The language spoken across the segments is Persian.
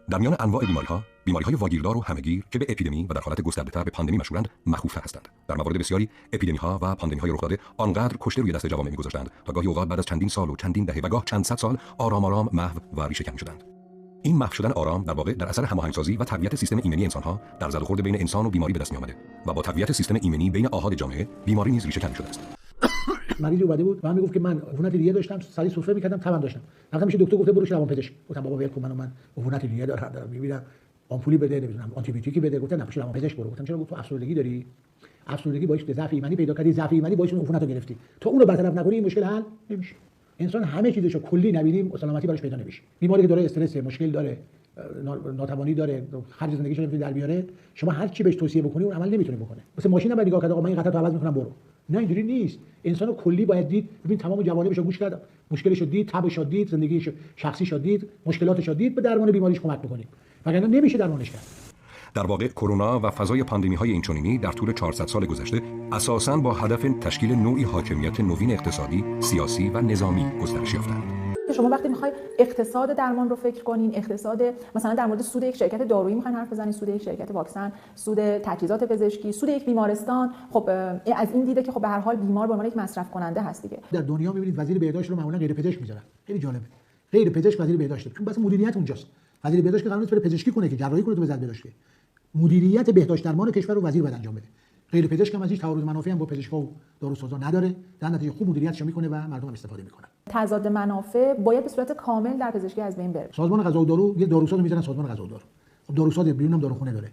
در میان انواع بیماری‌های واگیردار و همه‌گیر که به اپیدمی و در حالت گسترده‌تر به پاندمی مشهورند مخوف هستند. در موارد بسیاری اپیدمی‌ها و پاندمی‌های رخ داده آنقدر کشته روی دست جوامع می‌گذاشتند تا گاهی اوقات بعد از چندین سال و چندین دهه و گاه چند صد سال آرام آرام محو و ریشه‌کن شدند. این محو شدن آرام در واقع در اثر هماهنگسازی و تقویت سیستم ایمنی انسان‌ها در زد و خورد بین انسان و بیماری به دست می‌آمده و با تقویت سیستم ایمنی بین آحاد جامعه بیماری نیز ریشه‌کن شده است. مریضی اومده بود و من میگفت که من عفونت ریه داشتم، سری سفره می‌کردم، تبم داشتم. رفتم میشه دکتر گفته برو روانپزشک. گفتم بابا ول کن من عفونت ریه دارم می‌بینم آمپولی بده نمیدونم آنتی بیوتیکی بده. گفتن نپوش روانپزشک برو. گفتم چرا؟ گفت تو افسردگی داری، افسردگی باعث ضعف ایمنی پیدا کردی، ضعف ایمنی باعث عفونت رو گرفتی، تو اون رو برطرف نکنی این مشکل حل نمیشه. انسان همه چیزشو کلی نبینیم سلامتی براش پیدا نمیشه. بیماری که داره استرس، مشکل داره، ناتوانی داره، خرج زندگیش نمیتونه در بیاره، شما هر چی بهش توصیه بکنی اون عمل نمیتونه بکنه. مثل ماشین هم نگاه کرد آقا من این قطعه رو عوض میکنم برو. نه اینجوری نیست. انسانو کلی باید دید. ببین تمام جوانبش گوش کرد، مشکلش رو دید، تبش رو دید، زندگیش شخصیش رو دید، مشکلاتش رو دید، به درمان بیماریش کمک بکنیم. وگرنه نمیشه درمانش کرد. در واقع کرونا و فضای پاندمی‌های اینچنینی در طول 400 سال گذشته اساساً با هدف تشکیل نوعی حاکمیت نوین اقتصادی، سیاسی و نظامی گسترش یافتند. شما وقتی میخوای اقتصاد درمان رو فکر کنین، اقتصاد مثلا در مورد سود یک شرکت دارویی میخواین حرف بزنین، سود یک شرکت واکسن، سود تجهیزات پزشکی، سود یک بیمارستان، خب از این دیده که خب به هر حال بیمار به عنوان یک مصرف کننده هست دیگه. در دنیا میبینید وزیر بهداشت رو معمولا غیر پزشک میذارن. خیلی جالبه. غیر پزشک وزیر بهداشت، چون بس مدیریت اونجاست. وزیر بهداشت که قرار نیست بره پزشکی کنه که جراحی کنه تو وزارت بهداشت. مدیریت بهداشت درمان کشور رو وزیر باید انجام بده. غیر پزشک هم از هیچ تعارض منافعی هم با پزشکا و داروسازا نداره، در نتیجه خوب مدیریتش میکنه و مردم هم استفاده میکنن. تضاد منافع باید به صورت کامل در پزشکی از بین بره. سازمان غذا و دارو یه داروساز میذارن سازمان غذا و دارو. خب داروساز بیرون هم داروخونه داره.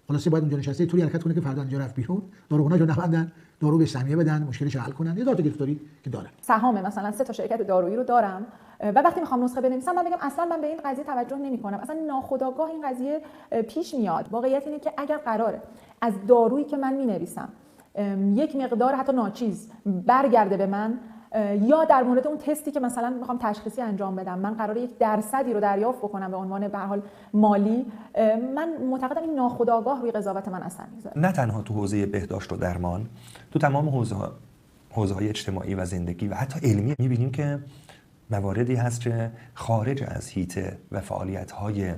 خلاصه باید اونجا نشسته طوری حرکت کنه که فردا اینجا رفت بیرون، داروخونه‌شو نبندن، دارو به سهمیه بدن، مشکلش حل کنن. یه دارو گرفتاری که داره. سهام مثلا 3 تا شرکت دارویی رو دارم و وقتی میخوام نسخه بنویسم من بگم اصلا من به این قضیه توجه نمی‌کنم. اصلا ناخودآگاه این قضیه پیش میاد. واقعیت اینه که اگر قراره از دارویی که من مینویسم یک مقدار حتی ناچیز برگرده به من، یا در مورد اون تستی که مثلا میخوام تشخیصی انجام بدم من قراره 1% رو دریافت بکنم به عنوان به هر حال مالی، من معتقدم این ناخودآگاه روی قضاوت من اثر میذاره. نه تنها تو حوزه بهداشت و درمان، تو تمام حوزه‌های اجتماعی و زندگی و حتی علمی می‌بینیم که مواردی هست که خارج از حیطه و فعالیت‌های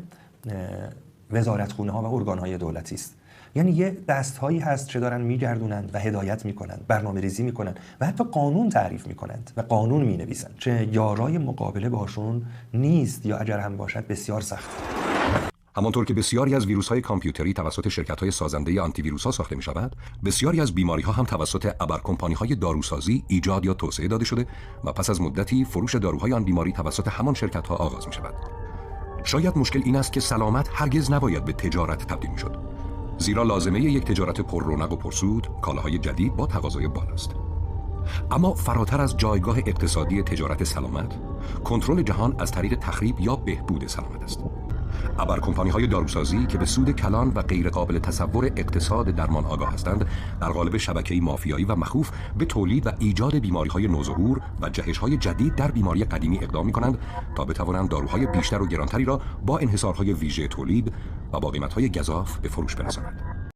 وزارتخونه‌ها و ارگان‌های دولتی است. یعنی یه دست‌هایی هست که دارن میگردونند و هدایت میکنند، برنامه‌ریزی میکنند و حتی قانون تعریف میکنند و قانون مینویسند که یارای مقابله باشون نیست یا اگر هم باشد بسیار سخت. همانطور که بسیاری از ویروس‌های کامپیوتری توسط شرکت‌های سازنده آنتی ویروس‌ها ساخته می‌شود، بسیاری از بیماری‌ها هم توسط ابرکمپانی‌های داروسازی ایجاد یا توسعه داده شده و پس از مدتی فروش داروهای آن بیماری توسط همان شرکت‌ها آغاز می‌شود. شاید مشکل این است که سلامت هرگز نباید به تجارت تبدیل می‌شد. زیرا لازمه یک تجارت پر رونق و پرسود کالاهای جدید با تقاضای بالاست. اما فراتر از جایگاه اقتصادی تجارت سلامت، کنترل جهان از طریق تخریب یا بهبود سلامت است. ابرکمپانی‌های داروسازی که به سود کلان و غیر قابل تصور اقتصاد درمان آگاه هستند، در قالب شبکه‌ای مافیایی و مخوف به تولید و ایجاد بیماری‌های نوظهور و جهش‌های جدید در بیماری قدیمی اقدام می‌کنند تا بتوانند داروهای بیشتر و گرانتری را با انحصارهای ویژه تولید و با قیمت‌های گزاف به فروش برسانند.